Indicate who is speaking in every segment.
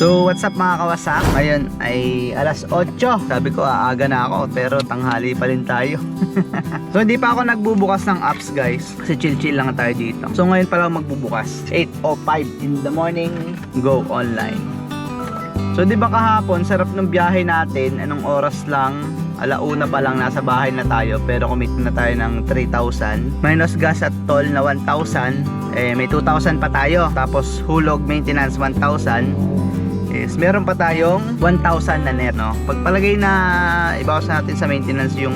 Speaker 1: So what's up mga kawasak? Ngayon ay alas 8. Sabi ko aaga na ako pero tanghali pa rin tayo. So hindi pa ako nagbubukas ng apps guys, kasi chill lang tayo dito. So ngayon pa lang magbubukas, 8:05 in the morning, go online. So di ba kahapon sarap ng biyahe natin, anong oras lang, alauna pa lang nasa bahay na tayo, pero commit na tayo ng 3,000 minus gas at toll na 1,000, may 2,000 pa tayo, tapos hulog maintenance 1,000 is meron pa tayong 1,000 na net, no? Pagpalagay na ibawas natin sa maintenance yung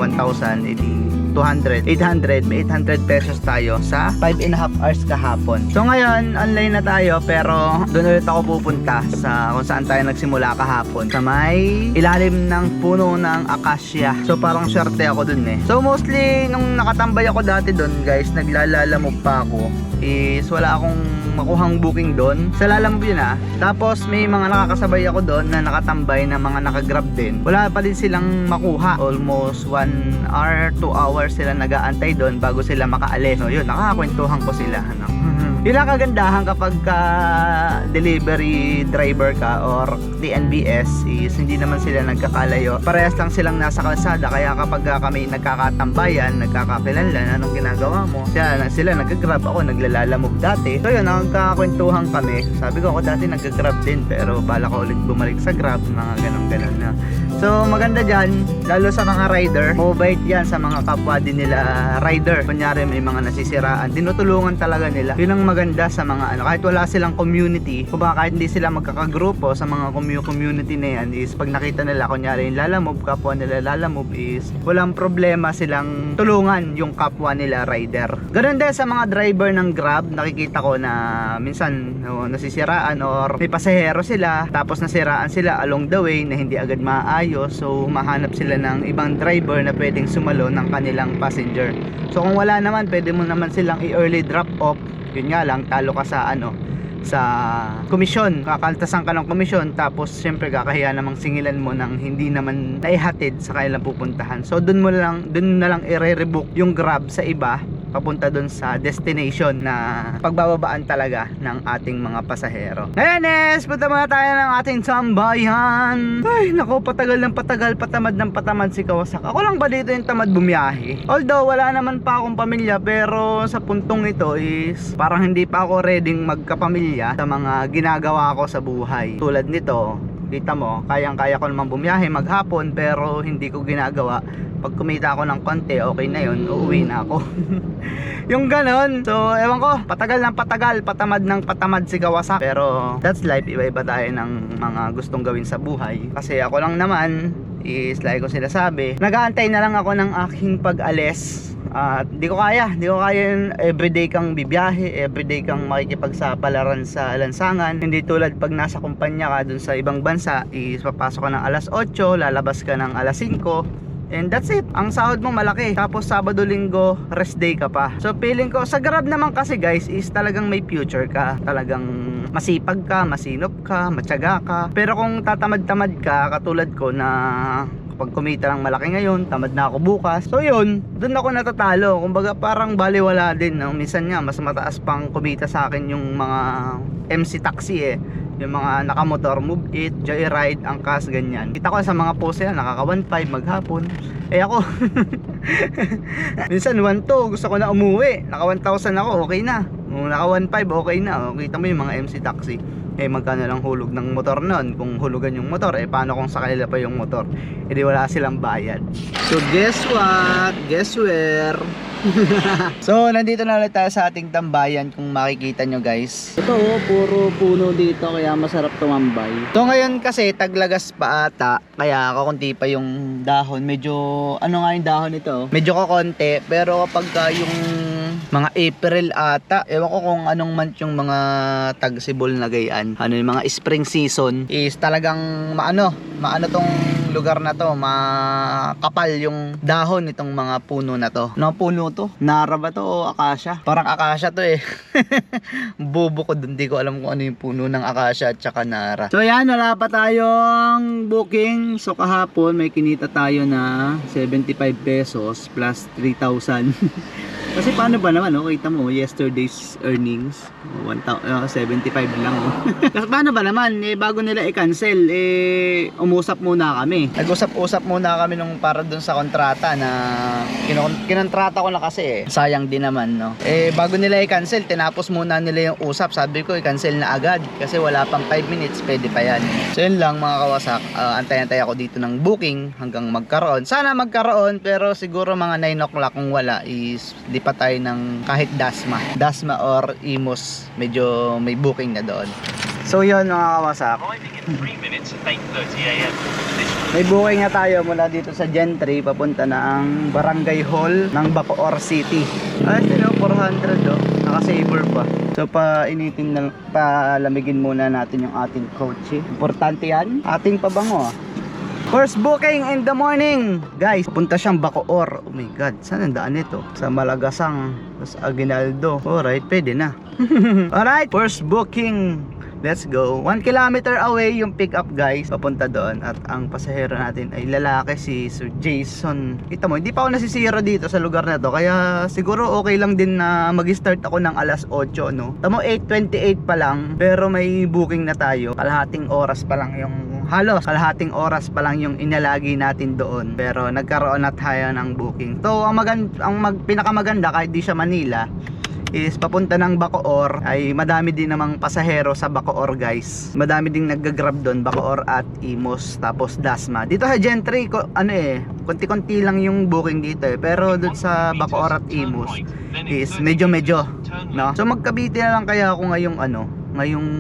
Speaker 1: 1,000, edi 200, 800, may 800 pesos tayo sa 5.5 hours kahapon. So ngayon, online na tayo, pero doon ulit ako pupunta sa kung saan tayo nagsimula kahapon, sa may ilalim ng puno ng acacia. So parang swerte ako doon eh. So mostly, nung nakatambay ako dati doon guys, naglalalamog pa ako, is wala akong makuhang booking doon. Sa Lalamove yun ah. Tapos may mga nakakasabay ako doon na nakatambay na mga nakagrab din. Wala pa din silang makuha. Almost 1 hour, 2 hours sila nag-aantay doon bago sila makaalis. So yun, nakakakwentuhan ko sila. Ano? Yun ang kagandahan kapag delivery driver ka or TNBS is hindi naman sila nagkakalayo. Parehas lang silang nasa kalsada, kaya kapag kami nagkakatambayan, nagkakakilanlan, anong ginagawa mo? Sila nag-grab, ako naglalalamove dati. So yun, nagkakakwentuhan kami. Sabi ko ako dati nag-grab din, pero bala ko ulit bumalik sa grab, mga ganun na. So maganda dyan, lalo sa mga rider, mobile yan sa mga kapwa din nila rider. Kunyari may mga nasisiraan, tinutulungan talaga nila. Yun ang maganda sa mga kahit wala silang community, kung baka kahit hindi sila magkakagrupo sa mga community na yan, is pag nakita nila kunyari yung Lalamove, kapwa nila Lalamove, is walang problema silang tulungan yung kapwa nila rider. Ganun din sa mga driver ng Grab, nakikita ko na minsan nasisiraan or may pasahero sila, tapos nasiraan sila along the way na hindi agad maayos, so mahanap sila ng ibang driver na pwedeng sumalo ng kanilang passenger. So kung wala naman, pwede mo naman silang i-early drop off. Yun nga lang, talo ka sa sa komisyon, kakaltasan ka ng komisyon, tapos syempre kakahiya namang singilan mo nang hindi naman naihatid sa kanilang pupuntahan. So doon na lang i-rebook yung Grab sa iba papunta doon sa destination na pagbababaan talaga ng ating mga pasahero. Ngayon punta muna tayo ng ating tambayan. Ay nako, patagal ng patagal, patamad ng patamad si Kawasak. Ako lang ba dito yung tamad bumiyahe? Although wala naman pa akong pamilya, pero sa puntong ito is parang hindi pa ako ready magkapamilya sa mga ginagawa ko sa buhay. Tulad nito, kita mo, kayang-kaya ko naman bumiyahe maghapon, pero hindi ko ginagawa. Pag kumita ako ng konti, okay na yun, uuwi na ako. Yung ganon. So ewan ko, patagal ng patagal, patamad ng patamad si Kawasak. Pero that's life, iba-iba tayo ng mga gustong gawin sa buhay. Kasi ako lang naman is like ko sinasabi, nag-aantay na lang ako ng aking pag-alis. Di ko kaya yun, everyday kang bibiyahe, everyday kang makikipagsapalaran sa lansangan. Hindi tulad pag nasa kumpanya ka dun sa ibang bansa, is papasok ka ng alas 8, lalabas ka ng alas 5, and that's it. Ang sahod mo malaki, tapos Sabado Linggo rest day ka pa. So feeling ko sa Grab naman kasi guys is talagang may future ka, talagang masipag ka, masinop ka, matyaga ka. Pero kung tatamad-tamad ka katulad ko na kapag kumita lang malaki ngayon, tamad na ako bukas, so yun, dun ako natatalo. Kumbaga parang baliwala din, no? Minsan nga mas mataas pang kumita sa akin yung mga MC taxi yung mga nakamotor, Move It, Joyride, Angkas, ganyan. Kita ko sa mga post yan, nakaka 1.5 maghapon. Ako minsan 1.2, gusto ko na umuwi, naka 1,000 ako, okay na. Naka 1.5, okay na. Kita mo yung mga MC taxi, magkano lang hulog ng motor nun. Kung hulugan yung motor, paano kung sa kanila pa yung motor? Di wala silang bayad. So guess what? Guess where? So nandito na ulit tayo sa ating tambayan, kung makikita nyo guys. Ito puro puno dito, kaya masarap tumambay. So ngayon kasi taglagas pa ata, kaya kakunti pa yung dahon. Medyo ano nga yung dahon nito, medyo kakonti. Pero kapag yung mga April ata, ewan ko kung anong month yung mga tagsibol na gayaan, ano yung mga spring season, is talagang maano tong lugar na to, makapal yung dahon nitong mga puno na to. Ano puno to? Nara ba to o acacia? Parang acacia to bubo ko dun, di ko alam kung ano yung puno ng acacia at saka nara. So yan, wala pa tayong booking. So kahapon may kinita tayo na 75 pesos plus 3,000 Kasi paano ba naman, oh, kita mo, yesterday's earnings, 75 lang. Oh. Kasi paano ba naman, eh, bago nila i-cancel, eh, umusap muna kami. Nag-usap-usap muna kami nung para dun sa kontrata na kinontrata ko na kasi eh. Sayang din naman, no. Eh, bago nila i-cancel, tinapos muna nila yung usap. Sabi ko, i-cancel na agad kasi wala pang 5 minutes, pwede pa yan. So yun lang mga kawasak, antay-antay ako dito ng booking hanggang magkaroon. Sana magkaroon, pero siguro mga 9 o'clock kung wala is di pa tayo ng kahit Dasma or Imus, medyo may booking na doon. So yun mga kawasak, may booking na tayo mula dito sa Gentry papunta na ang Barangay Hall ng Bacoor City. Ayos din, 400 oh, naka-saver pa. So palamigin muna natin yung ating kotse. Importante yan, ating pabango. First booking in the morning. Guys, punta siyang Bacoor. Oh my god, saan ang daan ito? Sa Malagasang, sa Aguinaldo. Alright, pwede na. Alright, first booking. Let's go. 1 kilometer away yung pick up guys, papunta doon. At ang pasahero natin ay lalaki, si Sir Jason. Kita mo, hindi pa ako nasisira dito sa lugar na to, kaya siguro okay lang din na mag-start ako ng alas 8, no? Tamo 8:28 pa lang, pero may booking na tayo. Kalahating oras pa lang yung kalahating oras pa lang yung inalagi natin doon, pero nagkaroon na tayo ng booking. So pinakamaganda kahit di siya Manila is papunta ng Bacoor ay madami din namang pasahero sa Bacoor guys. Madami ding nagga-grab doon, Bacoor at Imus, tapos Dasma. Dito sa Gentry, konti-konti lang yung booking dito eh. Pero doon sa Bacoor at Imus is medyo, no? So magkabiti na lang kaya ako ngayong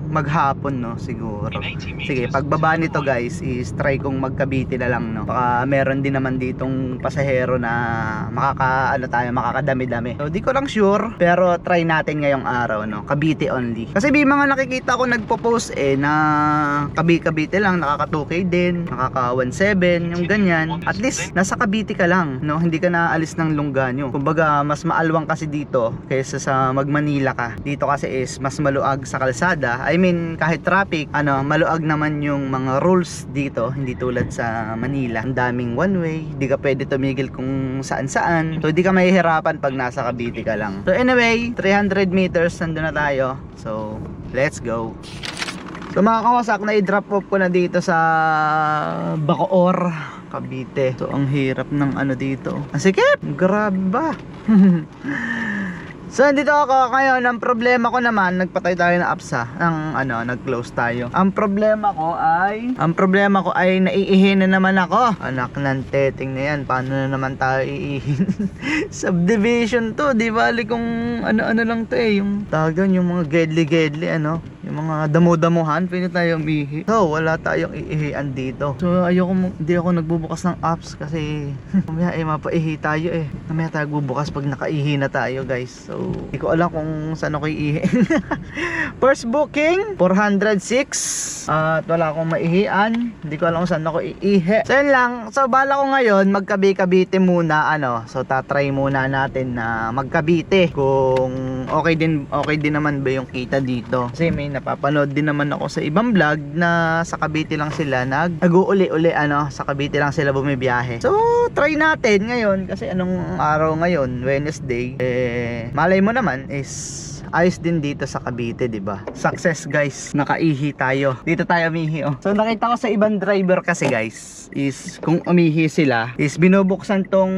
Speaker 1: maghapon, no, siguro. Sige, pagbaba nito guys is try kong magkabiti na lang, no. Baka meron din naman ditong pasahero na makakadami-dami. So di ko lang sure, pero try natin ngayong araw, no. Cavite only. Kasi may mga nakikita ko nagpo-post na Cavite lang, nakaka 2K din, nakaka 1.7, yung ganyan. At least nasa Cavite ka lang, no. Hindi ka naalis ng Lungganyo. Kumbaga mas maalwang kasi dito kaysa sa mag-Manila ka. Dito kasi is mas maluag sa kalsada. I mean, kahit traffic, maluag naman yung mga rules dito, hindi tulad sa Manila. Ang daming one way, di ka pwede tumigil kung saan-saan. So, di ka mahihirapan pag nasa Cavite ka lang. So, anyway, 300 meters, nandun na tayo. So, let's go. So, mga kawasak, na i-drop off ko na dito sa Bacoor, Cavite. So, ang hirap ng dito. Ang sikip! Grabe ba? So dito ako ngayon, ang problema ko naman, nagpatay tayo ng apsa, nag-close tayo. Ang problema ko ay naiihin na naman ako. Anak ng teteng na yan, paano na naman tayo iihin? Subdivision to, di bali kung ano lang to yung tagan, yung mga gedli, yung mga damo-damuhan, pwede tayo umihi. So wala tayong iihian dito. So hindi ako nagbubukas ng apps kasi mamaya mapaihi tayo mamaya tayo bubukas pag nakaihi na tayo guys. So hindi ko alam kung saan ako iihiin. First booking 406 at wala akong maihian. Hindi ko alam kung saan ako iihi. So yun lang. So bala ko ngayon magkabite muna so tatry muna natin na magkabite kung okay din naman ba yung kita dito. Kasi may napapanood din naman ako sa ibang vlog na sa Cavite lang sila nag-uuli-uli sa Cavite lang sila bumibiyahe. So try natin ngayon kasi anong araw ngayon, Wednesday. Malay mo naman is ayos din dito sa Cavite, di ba? Success guys, nakaihi tayo. Dito tayo umihi So nakita ko sa ibang driver kasi guys is kung umihi sila is binubuksan tong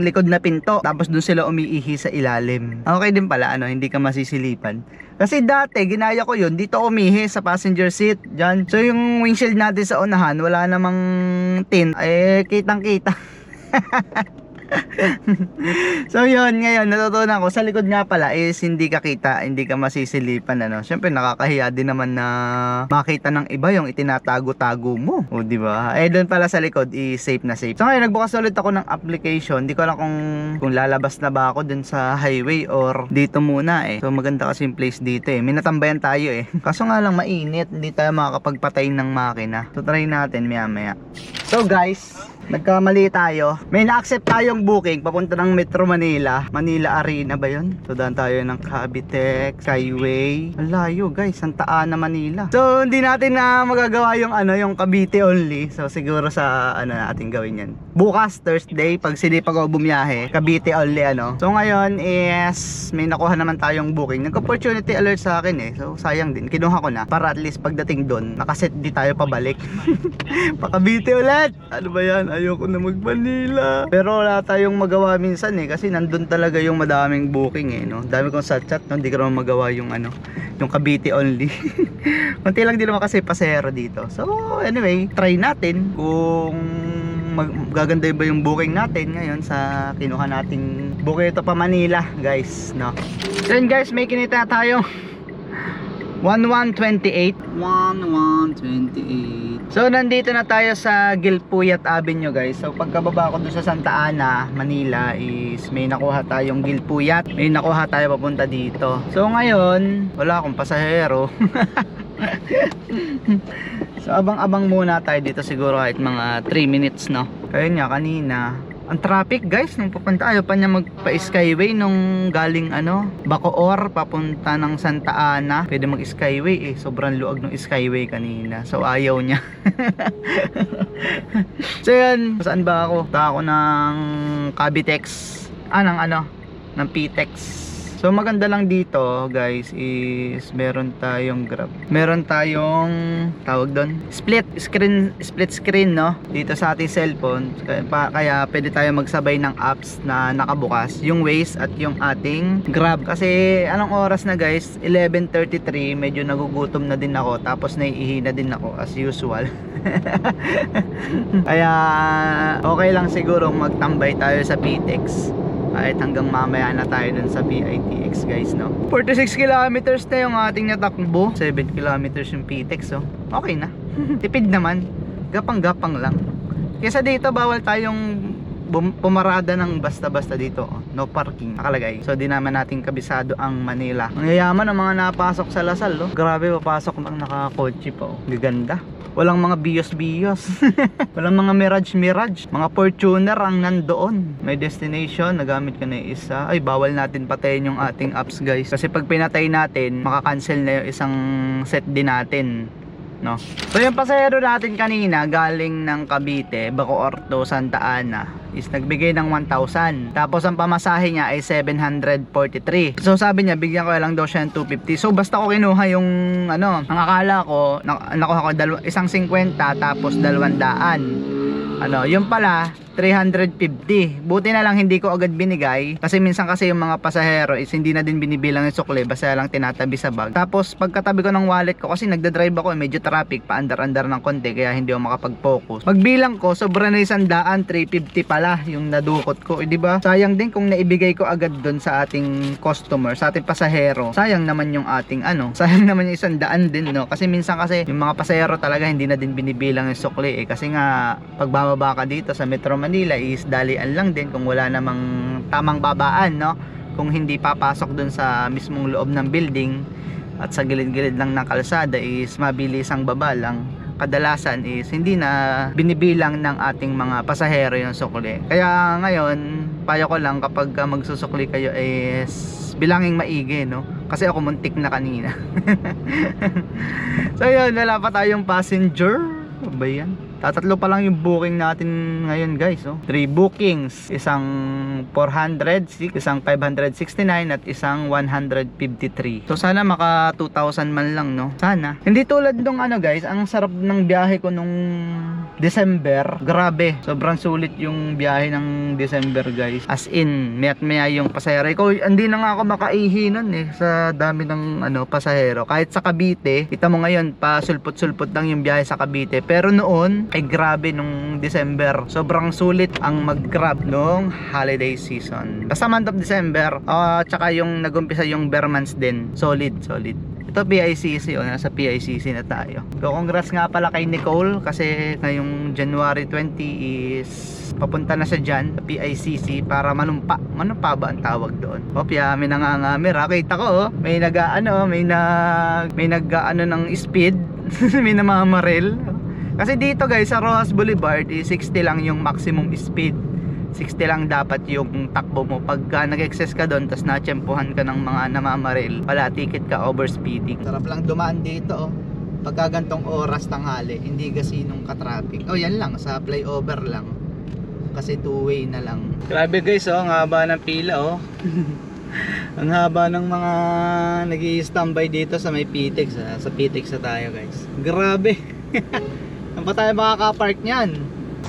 Speaker 1: likod na pinto tapos dun sila umiihi sa ilalim. Okay din pala hindi ka masisilipan. Kasi dati ginaya ko yun, dito umihi sa passenger seat dyan. So yung windshield natin sa unahan wala namang tint, kitang-kita. So yun, ngayon natutunan ko sa likod nga pala is hindi ka kita, hindi ka masisilipan Syempre nakakahiya din naman na makita ng iba yung itinatago-tago mo. O di ba? Doon pala sa likod is safe na safe. So ngayon nagbukas ulit ako ng application. Hindi ko alam kung lalabas na ba ako dun sa highway or dito muna So maganda kasi yung place dito May natambayan tayo Kaso nga lang mainit, hindi tayo makakapagpatay ng makina. So try natin maya-maya. So guys, Nagkamali tayo. May na-accept tayong booking papunta ng Metro Manila. Manila Arena ba yun? So daan tayo ng Cavitex, Skyway. Ang layo guys, Santa Ana, Manila. So hindi natin na magagawa yung yung Cavite only. So siguro sa natin gawin yan. Bukas, Thursday, pag sinipag ako bumiyahe, Cavite only So ngayon is may nakuha naman tayong booking. Nag-opportunity alert sa akin So sayang din. Kinuha ko na para at least pagdating doon, nakaset di tayo pabalik. Pa Cavite ulit. Ano ba yan? Ayoko na mag-Manila. Pero wala tayong magawa minsan kasi nandun talaga yung madaming booking no. Dami kong sa chat hindi ko naman magawa yung yung Cavite only. Kunti lang din naman kasi pasahero dito. So anyway, try natin kung gaganda ba yung booking natin ngayon sa kinuha nating booking ito pa Manila guys no. Then guys, may kinita tayo 1128. So nandito na tayo sa Gilpuyat Avenue guys. So pagkababa ko doon sa Santa Ana, Manila is may nakuha tayong Gilpuyat. May nakuha tayo papunta dito. So ngayon, wala akong pasahero. So abang-abang muna tayo dito siguro kahit mga 3 minutes no. Kaya nga kanina ang traffic guys nung papunta, ayaw pa niya magpa-skyway nung galing Bacoor papunta ng Santa Ana. Pwede mag-skyway sobrang luag ng skyway kanina. So ayaw niya. So yan, saan ba ako? Punta ako ng Cavitex. Ng PTEX. So maganda lang dito guys is meron tayong Grab. Meron tayong tawag doon split screen no dito sa ating cellphone. Kaya pwede tayo magsabay ng apps na nakabukas, yung Waze at yung ating Grab. Kasi anong oras na guys? 11:33. Medyo nagugutom na din ako, tapos naiihina din ako as usual. Kaya okay lang siguro magtambay tayo sa PTEX. Kahit hanggang mamaya na tayo dun sa PITX guys no. 46 kilometers na yung ating natakbo. 7 kilometers yung PTEX okay na. Tipid naman. Gapang-gapang lang. Kesa dito bawal tayong pumarada ng basta-basta dito no parking nakalagay. So di naman natin kabisado ang Manila. Ang yayaman ang mga napasok sa Lasal Grabe, papasok ng nakakotse pa Gaganda. Walang mga biyos-biyos. Walang mga mirage. Mga Fortuner ang nandoon. May destination, nagamit ko na yung isa. Ay, bawal natin patayin yung ating apps guys. Kasi pag pinatay natin, makakancel na yung isang set din natin. No? So yung pasahero natin kanina galing ng Cavite, Bacoor to Santa Ana is nagbigay ng 1,000. Tapos ang pamasahe niya ay 743. So sabi niya bigyan ko lang daw siya ng 250. So basta ko kinuha yung ang akala ko nakuha ko isang 50 tapos 200. Yung pala 350. Buti na lang hindi ko agad binigay kasi minsan kasi yung mga pasahero is hindi na din binibilang yung sukle, basta lang tinatabi sa bag. Tapos pagkatabi ko ng wallet ko kasi nagdadrive ako medyo traffic pa andar-andar ng konti kaya hindi ako makapag-focus. Pagbilang ko sobra na 100, 350 pala yung nadukot ko. Di ba? Sayang din kung naibigay ko agad doon sa ating customer, sa ating pasahero. Sayang naman yung ating sayang naman yung 100 din no. Kasi minsan kasi yung mga pasahero talaga hindi na din binibilang yung sukle kasi nga pagbababa ka dito sa Metro Manila is dalian lang din kung wala namang tamang babaan no, kung hindi papasok dun sa mismong loob ng building at sa gilid-gilid lang ng kalsada is mabilis ang baba lang. Kadalasan is hindi na binibilang ng ating mga pasahero yung sukli. Kaya ngayon payo ko lang kapag magsusukli kayo is bilangin maigi no, kasi ako muntik na kanina. So yun, wala pa tayong passenger. Ano ba yan? Tatatlo pa lang yung booking natin ngayon guys 3 bookings, isang 400, isang 569 at isang 153. So sana maka 2,000 man lang no. Sana. Hindi tulad nung guys, ang sarap ng biyahe ko nung December. Grabe, sobrang sulit yung biyahe ng December guys. As in, mayat-maya yung pasahero ko. Hindi na nga ako makaihi nun sa dami ng pasahero. Kahit sa Cavite, kita mo ngayon pa sulpot-sulpot lang yung biyahe sa Cavite. Pero noon ay grabe nung December. Sobrang sulit ang mag-grab nung holiday season. Basta month of December, tsaka yung nagumpisa yung bare months din. Solid. Ito PICC nasa PICC na tayo. So congrats nga pala kay Nicole kasi ngayong January 20 is papunta na siya dyan sa PICC para manumpa ba ang tawag doon. Opya, may nangangamera. Kita ko may nag-ano ng speed. May namamaril. Kasi dito guys sa Rojas Boulevard 60 lang yung maximum speed, 60 lang dapat yung takbo mo. Pagka nag-excess ka doon tapos natsempuhan ka ng mga namamaril, wala, ticket ka, overspeeding. Sarap lang dumaan dito pagka gantong oras tanghali, hindi gasinong ka-traffic. Yan lang, sa flyover lang kasi two-way na lang. Grabe guys, ang haba ng pila ang haba ng mga nag-i-standby dito sa may PTEX. Sa PTEX na tayo guys. Grabe. Saan pa tayo makaka-park nyan?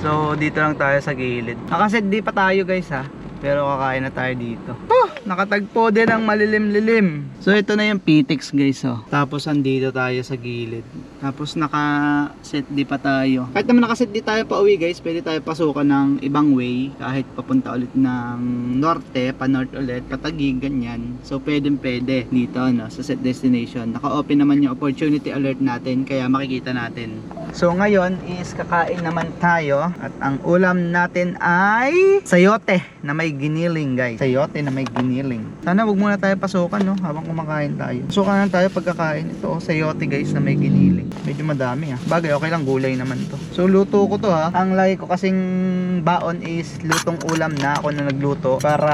Speaker 1: So dito lang tayo sa gilid. Nakaset di pa tayo guys pero kakain na tayo dito. Nakatagpo din ang malilim-lilim. So ito na yung PTEX guys Tapos andito tayo sa gilid. Tapos naka-set di pa tayo. Kahit naman naka-set di tayo pa uwi guys, pwede tayo pasukan ng ibang way. Kahit papunta ulit ng norte, pa-north ulit, patagig, ganyan. So pwede dito sa set destination. Naka-open naman yung opportunity alert natin, kaya makikita natin. So ngayon is kakain naman tayo. At ang ulam natin ay sayote na may giniling guys. Sayote na may giniling. Sana wag muna tayo pasukan habang kumakain tayo. Pasukan lang tayo pagkakain. Ito sayote guys na may giniling. Medyo madami Bagay, okay lang, gulay naman to. So luto ko to Ang lagi ko kasing baon is lutong ulam na ako na nagluto para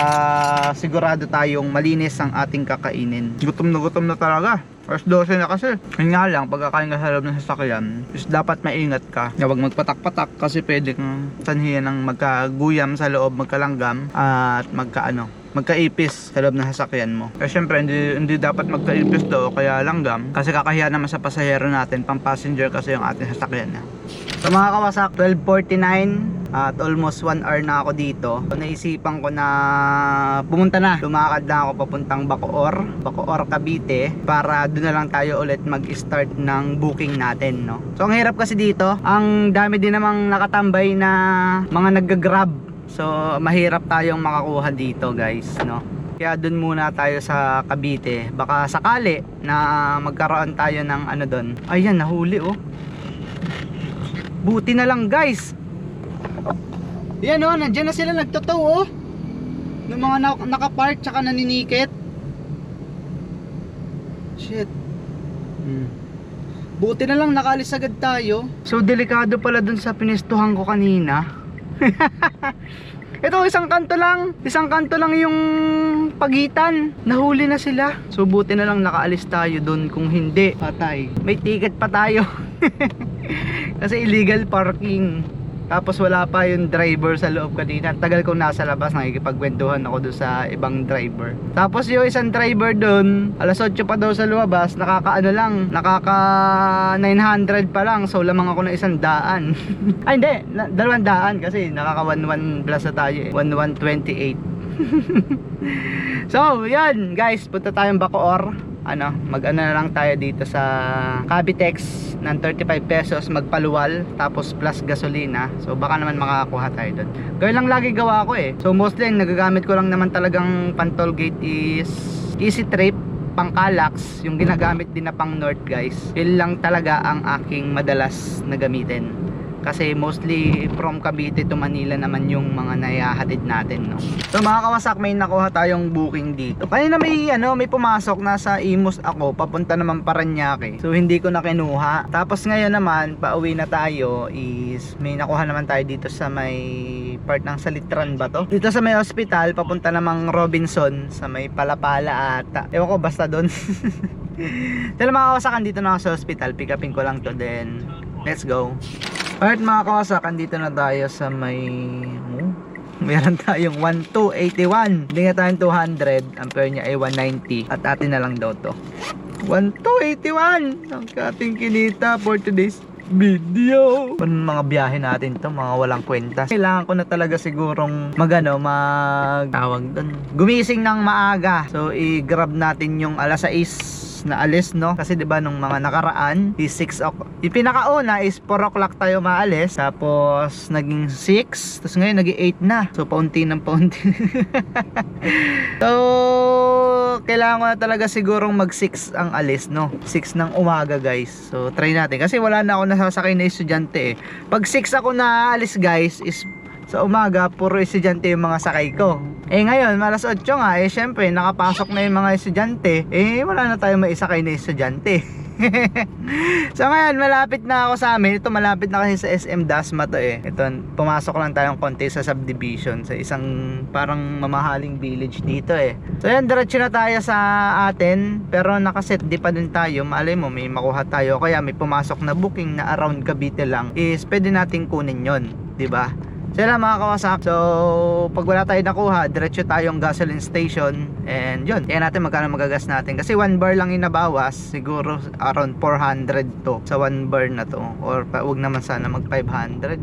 Speaker 1: sigurado tayong malinis ang ating kakainin. Gutom na talaga. Alas 12 na kasi. Yun nga lang, pagkakain ka sa loob ng sasakyan is dapat maingat ka. Huwag magpatak-patak kasi pwede kang sanhiyan ng magkaguyam sa loob, magkalanggam at magkaipis sa loob ng sasakyan mo. Kasi syempre hindi dapat magkaipis to kaya langgam kasi kakahiya naman sa pasahero natin, pang passenger kasi yung ating sasakyan So mga kawasak, 12:49 at almost 1 hour na ako dito. So, naisipan ko na pumunta na. Lumakad na ako papuntang Bacoor, Cavite, para doon na lang tayo ulit mag-start ng booking natin So ang hirap kasi dito, ang dami din namang nakatambay na mga nagga-grab. So mahirap tayong makakuha dito guys Kaya dun muna tayo sa Cavite. Baka sakali na magkaroon tayo ng doon. Ayan, nahuli Buti na lang guys. Yan nandiyan na sila nagtotow ng mga nakapark tsaka naninikit. Shit. Buti na lang nakaalis agad tayo. So delikado pala dun sa pinistuhan ko kanina. Ito isang kanto lang yung pagitan. Nahuli na sila. So buti na lang nakaalis tayo dun, kung hindi patay. May ticket pa tayo. Kasi illegal parking. Tapos wala pa yung driver sa loob kanina. Tagal kong nasa labas, nakikipagkwentuhan ako doon sa ibang driver. Tapos yung isang driver doon, alas 8 pa daw sa lumabas, nakaka 900 pa lang. So lamang ako ng 100. Ay hindi, 200 kasi nakaka 11 plus na tayo 1128. So yan guys, punta tayong Bacoor. Na lang tayo dito sa Cavitex ng 35 pesos magpaluwal, tapos plus gasolina. So baka naman makakakuha tayo doon. Gawin lang lagi gawa ko So mostly nagagamit ko lang naman talagang pan toll gate is Easy Trip, pang Calax, yung ginagamit din na pang North guys. Yun lang talaga ang aking madalas na gamitin. Kasi mostly from Cavite to Manila naman yung mga nayahatid natin So mga kawasak, may nakuha tayong booking dito. Kanina may pumasok, nasa Imus ako, papunta naman Parañaque. So hindi ko na kinuha. Tapos ngayon naman, pauwi na tayo is may nakuha naman tayo dito sa may part ng Salitran ba to? Dito sa may hospital, papunta namang Robinson sa may Palapala ata. Ewan ko, basta doon. Dahil mga kawasakan, dito na ako sa hospital, pick upin ko lang to, then let's go. Alright mga kawasak, dito na tayo sa may meron tayong 1281. Hindi nga tayong 200, ampere niya ay 190 at atin na lang daw to 1281 ang ating kinita for today's video. Mga biyahe natin to, mga walang kwenta. Kailangan ko na talaga sigurong tawag doon, gumising ng maaga. So i-grab natin yung alas 6 na alis kasi 'di ba nung mga nakaraan is 6 o'clock. Yung pinakauna is 4 o'clock tayo maalis, tapos naging 6, tapos ngayon naging 8 na. So paunti ng paunti. So kailangan ko na talaga sigurong mag 6 ang alis 6 ng umaga guys. So try natin kasi wala na ako nasasakay na estudyante Pag 6 ako na alis guys is sa umaga, puro estudyante yung mga sakay ko. Ngayon, alas 8 nga, syempre, nakapasok na yung mga estudyante. Wala na tayong maisakay na estudyante. So ngayon, malapit na ako sa amin. Ito malapit na kasi sa SM Dasma to eh. Ito, pumasok lang tayong konti sa subdivision, sa isang parang mamahaling village dito eh. So yan, diretso na tayo sa atin. Pero nakaset di pa din tayo. Malay mo, may makuha tayo. Kaya may pumasok na booking na around Cavite lang, is pwede natin kunin yon, diba? So yun lang mga kawasak. So pag wala tayo nakuha, diretso tayong gasoline station. And yun, tingnan natin magkano magagas natin. Kasi 1 bar lang inabawas. Siguro around 400 to sa 1 bar na to. Or wag naman sana mag 500.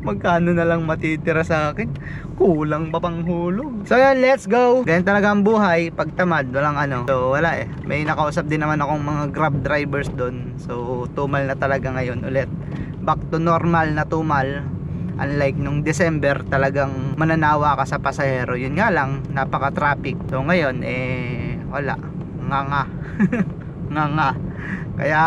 Speaker 1: Magkano na lang matitira sa akin? Kulang pa pang hulog. So yun, let's go. Ganyan talaga ang buhay. Pag tamad, walang ano. So wala eh. May nakausap din naman akong mga grab drivers doon. So tumal na talaga ngayon ulit. Back to normal na tumal. Unlike nung December, talagang mananawa ka sa pasahero. Yun nga lang, napaka-traffic. So ngayon, wala. Nga. Nga. Kaya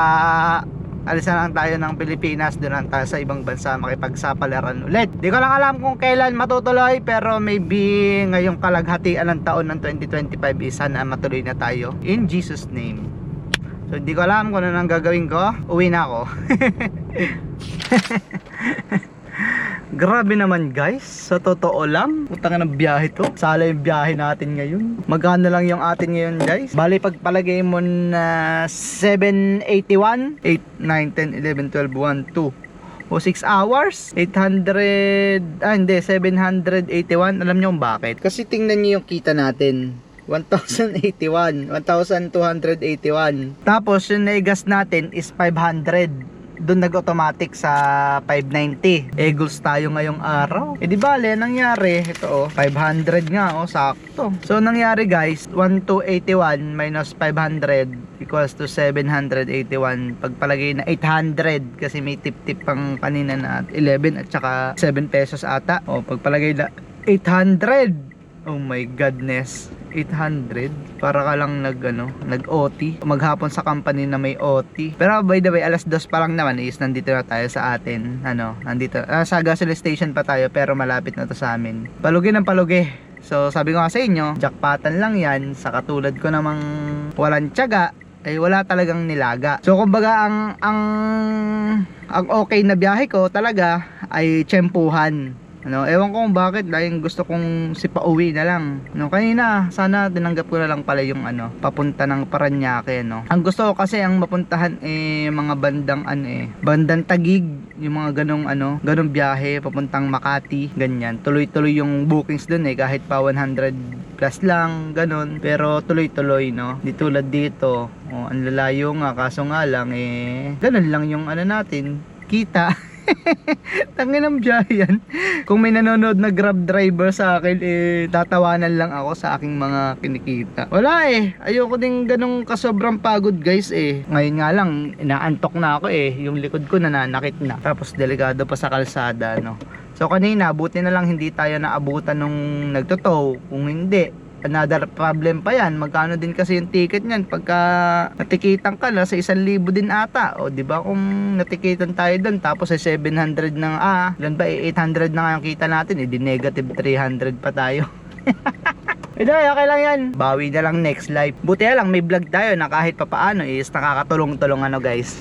Speaker 1: alis na lang tayo ng Pilipinas, doon tayo sa ibang bansa makipagsapalaran ulit. Di ko lang alam kung kailan matutuloy, pero maybe ngayong kalaghatian ng taon ng 2025 sana matuloy na tayo. In Jesus name. So di ko alam kung ano nang gagawin ko. Uwi na ako. Grabe naman guys, sa totoo lang, utang ng biyahe to. Sala yung biyahe natin ngayon. Magkano lang yung atin ngayon guys? Bali pagpalagay mo na 781, 8, 9, 10, 11, 12, 1, 2 o 6 hours, 800, hindi, 781. Alam nyo kung bakit? Kasi tingnan nyo yung kita natin, 1,081, 1,281. Tapos yung naigas natin is 500. Doon nag-automatic sa 590. Goals tayo ngayong araw. Di bale, nangyari, ito 500 nga, sakto. So, nangyari guys, 1,281 minus 500 equals to 781. Pagpalagay na 800, kasi may tip-tip pang kanina na 11 at saka 7 pesos ata. Pagpalagay na 800. Oh my godness, 800. Para ka lang nag-OT. Maghapon sa company na may OT. Pero by the way, alas 2 pa lang naman is nandito na tayo sa atin. Nandito. Sa gasoline station pa tayo, pero malapit na to sa amin. Palugi ng palugi. So sabi ko nga sa inyo, jackpotan lang yan. Sa katulad ko namang walang tiyaga, ay wala talagang nilaga. So kumbaga ang okay na biyahe ko talaga ay tsempuhan. Ewan ko kung bakit, dahil gusto kong sipauwi na lang. Kanina, sana tinanggap ko na lang pala yung papunta ng Paranaque, Ang gusto ko kasi ang mapuntahan mga bandang bandang Taguig, yung mga ganong biyahe papuntang Makati, ganyan. Tuloy-tuloy yung bookings dun kahit pa 100 plus lang, ganon. Pero tuloy-tuloy, Di tulad dito, ang lalayo nga, kaso nga lang ganon lang yung natin, kita. Tangin ng biyahe yan. Kung may nanonood na grab driver sa akin, tatawanan lang ako sa aking mga kinikita. Wala ayoko din ganong kasobrang pagod guys Ngayon nga lang, inaantok na ako yung likod ko nananakit na. Tapos delikado pa sa kalsada So kanina, buti na lang hindi tayo naabutan nung nagtotow. Kung hindi, another problem pa yan. Magkano din kasi yung ticket niyan pagka natikitan ka na sa 1,000 din ata. Di ba kung natikitan tayo doon tapos ay 700 ng ilan ba 800 na nga yung kita natin di negative 300 pa tayo. Okay lang yan. Bawi na lang next life. Buti na lang may vlog tayo na kahit papaano is nakakatulong-tulong guys.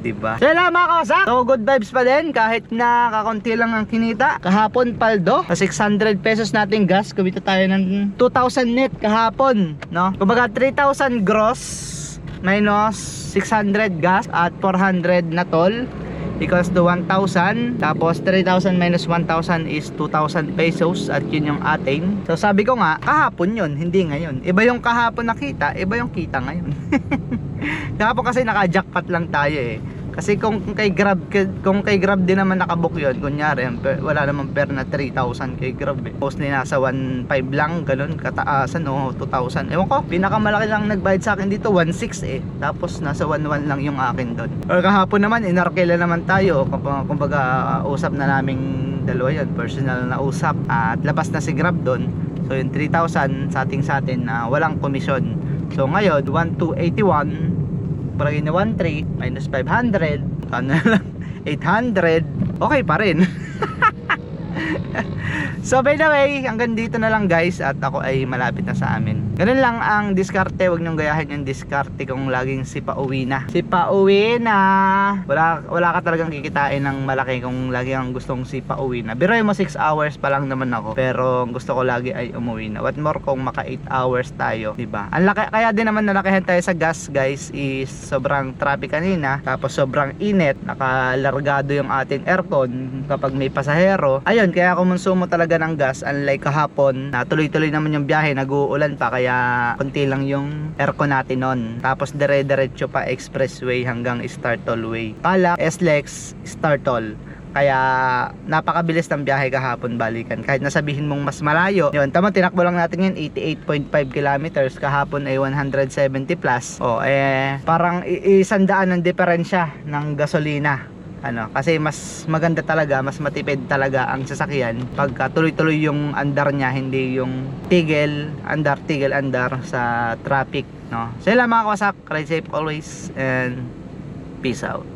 Speaker 1: Diba? So yun lang mga kawasak. So good vibes pa din kahit na kakunti lang ang kinita. Kahapon paldo sa 600 pesos nating gas, kumita tayo ng 2,000 net kahapon, Kumbaga 3,000 gross minus 600 gas at 400 na toll equals to 1,000. Tapos 3,000 minus 1,000 is 2,000 pesos at yun yung ating. So sabi ko nga, kahapon yun, hindi ngayon. Iba yung kahapon nakita, iba yung kita ngayon. Kahapon kasi naka-jackpot lang tayo Kasi kung kay Grab din naman nakabook yun, kunyari wala namang per na 3,000 kay Grab Mostly nasa 1,500 lang, ganun kataasan 2,000. Ewan ko, pinakamalaki lang nagbayad sa akin dito 1,600 Tapos nasa 1,100 lang yung akin doon. Or kahapon naman inarkela naman tayo. Kumbaga usap na naming dalawa yun, personal na usap. At labas na si Grab doon. So yung 3,000 sa atin na walang komisyon. So ngayon 1,281 palagay na 1,300 minus 500 ano lang 800, okay pa rin. So by the way, hanggang dito na lang guys, at ako ay malapit na sa amin. Ganun lang ang diskarte, wag niyong gayahin yung diskarte kung laging si pauwi na. Si pauwi na. Wala ka talagang kikitain ng malaki kung lagi ang gustong si pauwi na. Biroy mo 6 hours pa lang naman ako, pero ang gusto ko lagi ay umuwi na. What more kung maka 8 hours tayo, 'di ba? Ang laki, kaya din naman nalakihan tayo sa gas guys, is sobrang traffic kanina, tapos sobrang init, nakalargado yung ating aircon kapag may pasahero. Ayun, kaya kumonsumo talaga ng gas, unlike kahapon na tuloy-tuloy naman yung biyahe, nag-uulan pa, kaya konti lang yung aircon natin nun. Tapos dire-diretso pa expressway hanggang Startol Way. Pala, SLEX, Startol. Kaya napakabilis ng biyahe kahapon balikan. Kahit nasabihin mong mas malayo, yun, tama, tinakbo lang natin yun 88.5 kilometers, kahapon ay 170 plus. Parang 100 ang diferensya ng gasolina. Kasi mas maganda talaga, mas matipid talaga ang sasakyan pagka tuloy-tuloy yung andar niya, hindi yung tigil andar sa traffic, no? So yun lang mga kawasak, ride safe always and peace out.